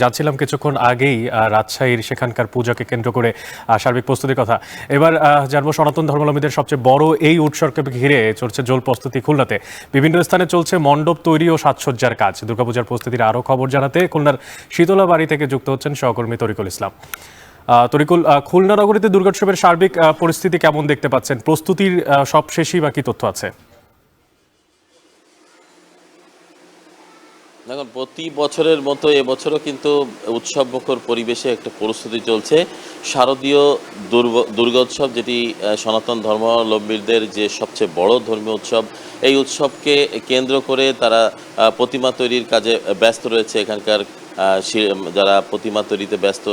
যাচ্ছিলাম কিছুক্ষণ আগেই রাজশাহীর সেখানকার পূজাকে কেন্দ্র করে সার্বিক প্রস্তুতির কথা। এবার জানবো সনাতন ধর্মাবলম্বীদের সবচেয়ে বড় এই উৎসবকে ঘিরে চলছে জোর প্রস্তুতি খুলনাতে। বিভিন্ন স্থানে চলছে মণ্ডপ তৈরি ও সাজসজ্জার কাজ। দুর্গাপূজার প্রস্তুতির আরও খবর জানাতে খুলনার শীতলা বাড়ি থেকে যুক্ত হচ্ছেন সহকর্মী তরিকুল ইসলাম। তরিকুল, খুলনা নগরীতে দুর্গোৎসবের সার্বিক পরিস্থিতি কেমন দেখতে পাচ্ছেন? প্রস্তুতির সবশেষই বা কি তথ্য আছে? দেখুন, প্রতি বছরের মতো এবছরও কিন্তু উৎসবমুখর পরিবেশে একটা প্রস্তুতি চলছে। শারদীয় দুর্গোৎসব, যেটি সনাতন ধর্মাবলম্বীদের যে সবচেয়ে বড় ধর্মীয় উৎসব, এই উৎসবকে কেন্দ্র করে তারা প্রতিমা তৈরির কাজে ব্যস্ত রয়েছে। এখানকার যারা প্রতিমা তৈরিতে ব্যস্ত,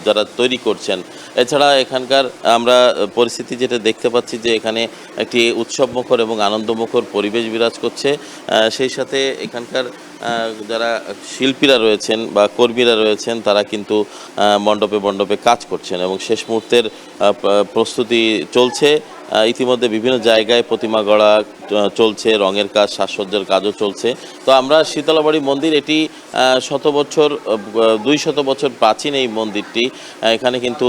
যারা তৈরি করছেন। এছাড়া এখানকার আমরা পরিস্থিতি যেটা দেখতে পাচ্ছি যে এখানে একটি উৎসবমুখর এবং আনন্দমুখর পরিবেশ বিরাজ করছে। সেই সাথে এখানকার যারা শিল্পীরা রয়েছেন বা কর্মীরা রয়েছেন, তারা কিন্তু মণ্ডপে মণ্ডপে কাজ করছেন এবং শেষ মুহূর্তের প্রস্তুতি চলছে। ইতিমধ্যে বিভিন্ন জায়গায় প্রতিমা গড়া চলছে, রঙের কাজ, সাজসজ্জার কাজও চলছে। তো আমরা শীতলাবাড়ি মন্দির, এটি 200 বছর প্রাচীন এই মন্দিরটি। এখানে কিন্তু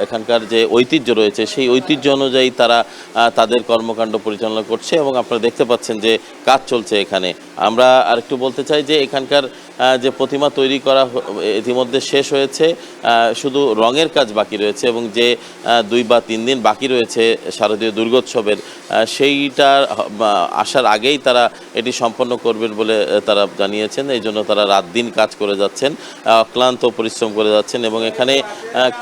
এখানকার যে ঐতিহ্য রয়েছে, সেই ঐতিহ্য অনুযায়ী তারা তাদের কর্মকাণ্ড পরিচালনা করছে এবং আপনারা দেখতে পাচ্ছেন যে কাজ চলছে এখানে। আমরা আরেকটু বলতে চাই যে এখানকার যে প্রতিমা তৈরি করা ইতিমধ্যে শেষ হয়েছে, শুধু রঙের কাজ বাকি রয়েছে এবং যে 2 বা 3 দিন বাকি রয়েছে শারদীয় দুর্গোৎসবের, সেইটা আসার আগেই তারা এটি সম্পন্ন করবেন বলে তারা জানিয়েছেন। এই জন্য তারা রাত দিন কাজ করে যাচ্ছেন, অক্লান্ত পরিশ্রম করে যাচ্ছেন এবং এখানে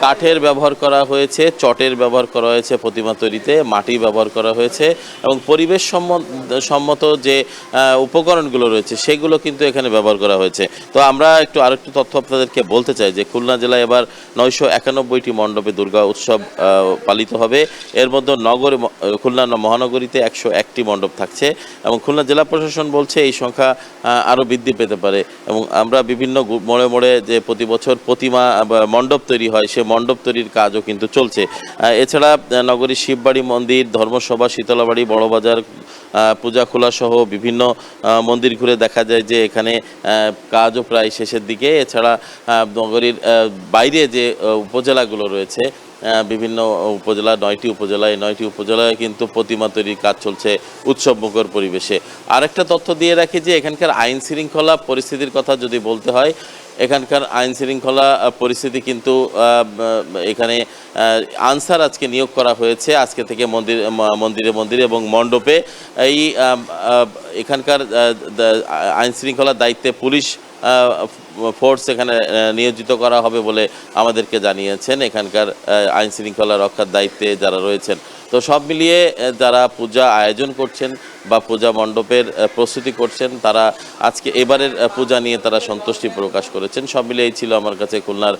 কাঠের ব্যবহার করা হয়েছে, চটের ব্যবহার করা হয়েছে, প্রতিমা তৈরিতে মাটি ব্যবহার করা হয়েছে এবং পরিবেশ সম্মত যে উপকরণগুলো রয়েছে সেগুলো কিন্তু এখানে ব্যবহার করা হয়েছে। তো আমরা আরেকটু তথ্য আপনাদেরকে বলতে চাই যে খুলনা জেলায় এবার 991টি মণ্ডপে দুর্গা উৎসব পালিত হবে। এর মধ্যে খুলনা মহানগরীতে 101টি মণ্ডপ থাকছে এবং খুলনা জেলা প্রশাসন বলছে এই সংখ্যা আরও বৃদ্ধি পেতে পারে। এবং আমরা বিভিন্ন মোড়ে মোড়ে যে প্রতি বছর প্রতিমা মণ্ডপ তৈরি হয়, সে মণ্ডপ তৈরির কাজও কিন্তু চলছে। এছাড়া নগরীর শিববাড়ি মন্দির, ধর্মসভা, শীতলাবাড়ি, বড়বাজার, পূজা খোলা সহ বিভিন্ন মন্দির ঘুরে দেখা যায় যে এখানে কাজও প্রায় শেষের দিকে। এছাড়া নগরীর বাইরে যে উপজেলাগুলো রয়েছে, বিভিন্ন উপজেলা, 9টি উপজেলা, এই 9টি উপজেলায় কিন্তু প্রতিমা তৈরির কাজ চলছে উৎসবমুখর পরিবেশে। আরেকটা তথ্য দিয়ে রাখি যে এখানকার আইন শৃঙ্খলা পরিস্থিতির কথা যদি বলতে হয়, এখানকার আইন শৃঙ্খলা পরিস্থিতি কিন্তু এখানে আনসার আজকে নিয়োগ করা হয়েছে। আজকে থেকে মন্দিরে এবং মণ্ডপে এই এখানকার আইন শৃঙ্খলার দায়িত্বে পুলিশ ফোর্স এখানে নিয়োজিত করা হবে বলে আমাদেরকে জানিয়েছেন এখানকার আইন শৃঙ্খলা রক্ষার দায়িত্বে যারা রয়েছেন। তো সব মিলিয়ে যারা পূজা আয়োজন করছেন বা পূজা মণ্ডপের প্রস্তুতি করছেন, তারা আজকে এবারের পূজা নিয়ে তারা সন্তুষ্টি প্রকাশ করেছেন। সব মিলিয়ে এই ছিল আমার কাছে খুলনার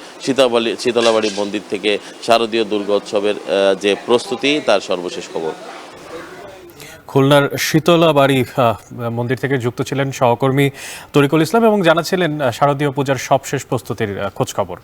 শীতলাবাড়ি মন্দির থেকে শারদীয় দুর্গোৎসবের যে প্রস্তুতি, তার সর্বশেষ খবর। খুলনার শীতলা বাড়ি মন্দির থেকে যুক্ত ছিলেন সহকর্মী তরিকুল ইসলাম এবং জানাচ্ছিলেন শারদীয় পূজার সবশেষ প্রস্তুতির খোঁজ খবর।